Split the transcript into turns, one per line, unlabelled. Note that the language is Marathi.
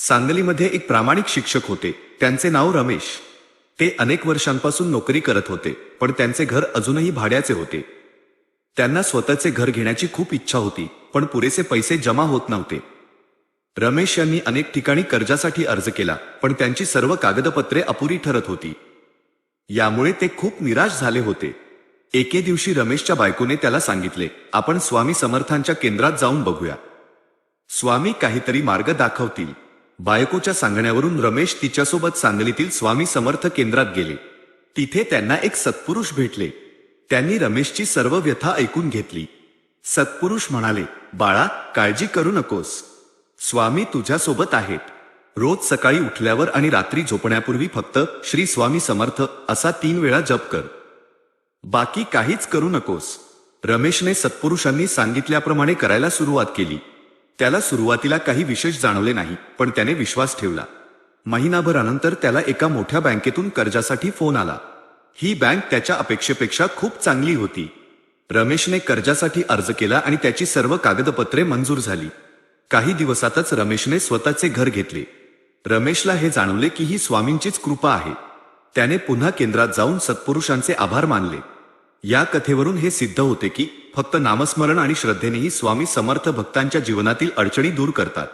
सांगलीमध्ये एक प्रामाणिक शिक्षक होते. त्यांचे नाव रमेश. ते अनेक वर्षांपासून नोकरी करत होते, पण त्यांचे घर अजूनही भाड्याचे होते. त्यांना स्वतःचे घर घेण्याची खूप इच्छा होती, पण पुरेसे पैसे जमा होत नव्हते. रमेश यांनी अनेक ठिकाणी कर्जासाठी अर्ज केला, पण त्यांची सर्व कागदपत्रे अपुरी ठरत होती. यामुळे ते खूप निराश झाले होते. एके दिवशी रमेशच्या बायकोने त्याला सांगितले, आपण स्वामी समर्थांच्या केंद्रात जाऊन बघूया. स्वामी काहीतरी मार्ग दाखवतील. बायकोच्या सांगण्यावरून रमेश तिच्यासोबत सांगलीतील स्वामी समर्थ केंद्रात गेले. तिथे त्यांना एक सत्पुरुष भेटले. त्यांनी रमेशची सर्व व्यथा ऐकून घेतली. सत्पुरुष म्हणाले, बाळा, काळजी करू नकोस. स्वामी तुझ्यासोबत आहेत. रोज सकाळी उठल्यावर आणि रात्री झोपण्यापूर्वी फक्त श्री स्वामी समर्थ असा 3 वेळा जप कर. बाकी काहीच करू नकोस. रमेशने सत्पुरुषांनी सांगितल्याप्रमाणे करायला सुरुवात केली. त्याला सुरुवातीला काही विशेष जाणवले नाही, पण त्याने विश्वास ठेवला. महिनाभरानंतर त्याला एका मोठ्या बँकेतून कर्जासाठी फोन आला. ही बँक त्याच्या अपेक्षेपेक्षा खूप चांगली होती. रमेशने कर्जासाठी अर्ज केला आणि त्याची सर्व कागदपत्रे मंजूर झाली. काही दिवसातच रमेशने स्वतःचे घर घेतले. रमेशला हे जाणवले की ही स्वामींचीच कृपा आहे. त्याने पुन्हा केंद्रात जाऊन सत्पुरुषांचे आभार मानले. या कथेवरून हे सिद्ध होते की फक्त नामस्मरण आणि श्रद्धेनेही स्वामी समर्थ भक्तांच्या जीवनातील अडचणी दूर करतात.